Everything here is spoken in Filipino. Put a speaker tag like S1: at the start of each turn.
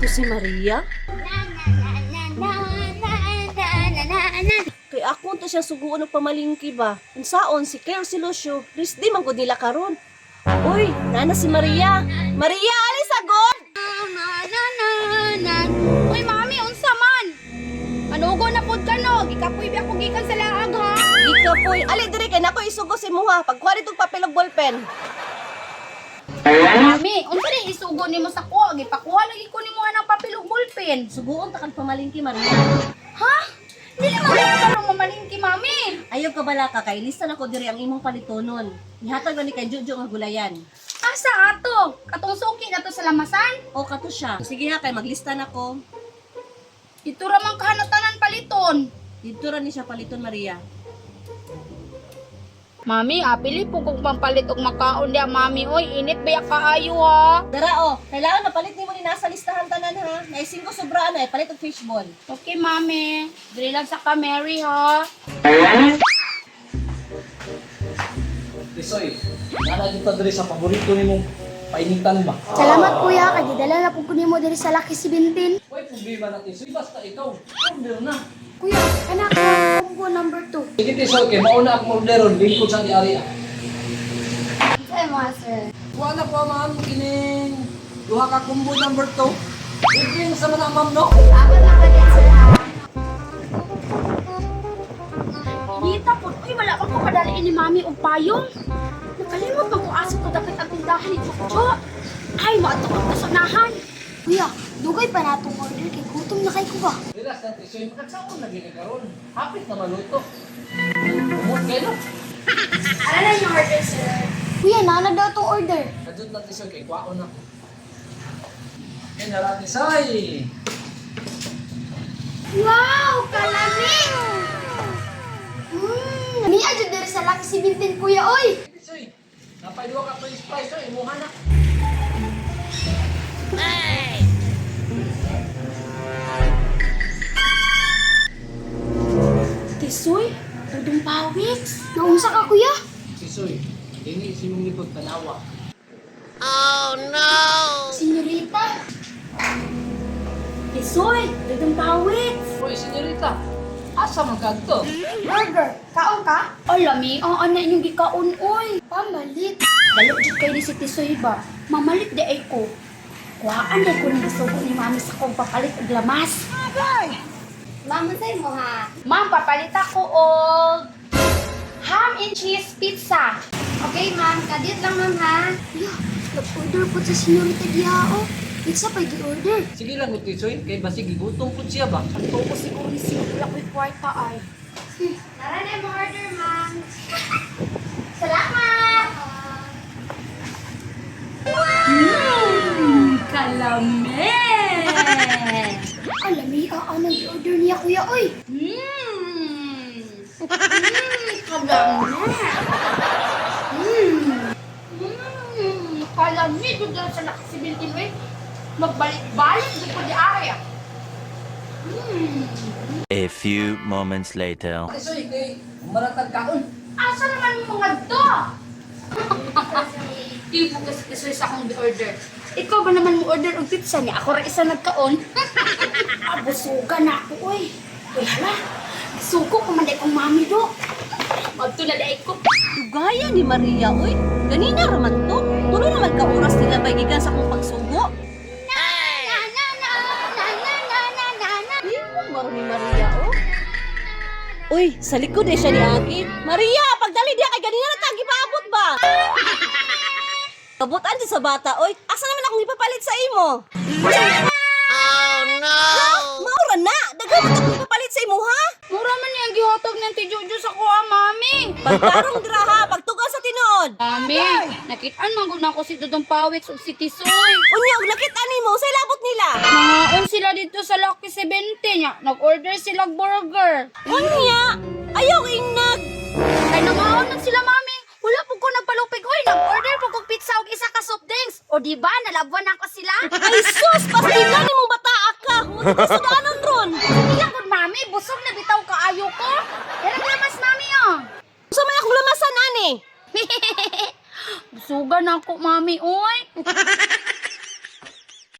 S1: to si Maria? Kay ako to siya suguon og pamalingki ba. Unsaon si Claire si Lucio, risdi man gud nila karon. Uy, nana si Maria. Maria, alis agad.
S2: Uy, mami, unsa man? Manugo na pud ka no, gikapoy biya ko gikan sa laag ha.
S1: Ikapoy, ali diri kay nako isugo si Muha. Pagkuha ditong papel ug ballpen.
S2: Mami, unsa rin isugo nimo sa ko? Gipakuha lagi ko nimo ng papel ug ballpen.
S1: Suguon ta kan pamalingki Maria.
S2: Ha? Dili man ka karong mamalingki, mami.
S1: Ayaw ka bala ka kay lista na ko diri ang imong palitonon. Ihatag ni kay Jojo nga gulayan.
S2: Asa ato? Katong suki na to sa lamasan?
S1: O kato siya. Sige ha kay maglista na ko.
S2: Ito ra man kahanatanan paliton.
S1: Dito ra ni siya paliton Maria.
S2: Mami, apili po kung pampalit og makaon dia, mami. Oy, init ba kaayo ha?
S1: Dara o, kailangan mapalit nimo ni nasa listahan tanan ha. Naising ko sobra na palit og fishball.
S2: Okay, mami. Dili lang sa Mary ha.
S3: Tisoy, nana kita diri sa paborito nimong painitan ba?
S4: Salamat kuya, kay gidala na pug nimo diri sa Lucky 17.
S3: Uy, problema na Tisoy, basta ikaw. Order na.
S4: Kuya, anak ko combo number 2.
S3: Sige Tisoy, kay mauna akong orderon, lingkod sa di-area.
S4: Ay mga sir.
S3: Wala pa ma'am, kining duha ka combo number 2. Bigyan sa mga ma'am, no?
S4: Salamat na ka din sir.
S2: Dita po, uy, wala pa ko kadaliin ni mami og payong. Nakalimot pa ko aso ko dapat ang tindahan ni Jojo. Ay, maato ang kasunahan.
S4: Kuya, dugay pa natong order kay gutom na kay ko ba?
S3: Relax na Tisoy, magkagsaon lagi ka karon. Hapit na maluto. Umot kayo, no?
S4: Ano na yung order sir? Kuya, nana daw tong order.
S3: Kadun na Tisoy, kay kwaon na. Kaya nara Tisoy.
S4: Wow, kalamig! Niya dyan diri sa Lucky 17 kuya, oy!
S3: Tisoy, napay duha ka french fries, no? Imuha na.
S2: Tisoy, tudong pawiks.
S4: Naunsa ka kuya?
S3: Tisoy, ini si mong likod tanawa.
S4: Senyorita?
S2: Tisoy, tudong pawiks.
S3: Uy, senyorita, asa man kadto?
S4: Burger, kaon ka?
S2: Oh, lami, ang ana inyong gikaon, oy.
S4: Pamalit.
S2: Dalo jud kay ni si Tisoy ba? Mamalit di ay ko. Kuhaan day ko nang gisugo ni mami sa kong papalit og lamas.
S4: Mama sa'yo mo ha.
S2: Ma'am, papalit ako og ham and cheese pizza.
S4: Okay ma'am, kadit lang ma'am ha. Kuya, nag-order po sa senyorita Diao. Pizza pa gi-order.
S3: Sige lang, Tisoy, kay basig gigutom po siya ba?
S2: Ang ko siguro ni siya wala ko'y kwarta ay.
S4: Tara na yung order ma'am. Salamat!
S2: Kalame!
S4: Alami, anong i-order niya kuya, oy?
S2: Kalame! Kalame! Doon dyan sa nakasibilin mo eh. Magbalik-balik di ko di area.
S5: A few moments later.
S3: Tisoy, kay maratag kaon.
S2: Asa naman mo mga do? Di mo kasi sa akong order. Ikaw ba naman mo order og pizza niya? Ako rin isa nagkaon. Abusugan na ako, oy. Uy, hala. Suko ko man kong mami do. Magto na daig ko.
S1: Gaya ni Maria, oy. Ganina raman to. Tulo naman ka oras nila bay gikan sa kong pagsugo. Iwan maro ni Maria, oh. Uy, sa likod siya ni Agit. Maria, pagdali diya kay ganina na tagi paabot ba? Kabutan sa bata, oy. Asa naman akong ipapalit sa imo? Oh no! Maura na! Daghan mo akong ipapalit sa imo, ha?
S2: Mura man niyang gihotog ng tijuju sa kuha, mami.
S1: Pagkarong dira ha, pagtugas sa tinuod.
S2: Mami, nakitaan man gud nako si Dudong Pawiks ug si Tisoy.
S1: Unya, og nakita nimo sa labot nila.
S2: Nangaon sila dito sa Lucky 70 nya. Nag-order sila burger.
S1: Unya, ayaw inag.
S2: Kay nangaon na sila, mami. Wala po ko nagpalupig. Uy, nag-order po kong pizza og isa ka soft drinks. O di ba nalabuan ako sila?
S1: Ay sus, pastina nimo bataa ka. Huwag sudanon ron.
S2: Hindi lang gud, mami. Busog na bitaw kaayo ko. Pero lamas, mami, oh.
S1: Sa may akong lamasan ani.
S2: Busugan ako, mami. Uy.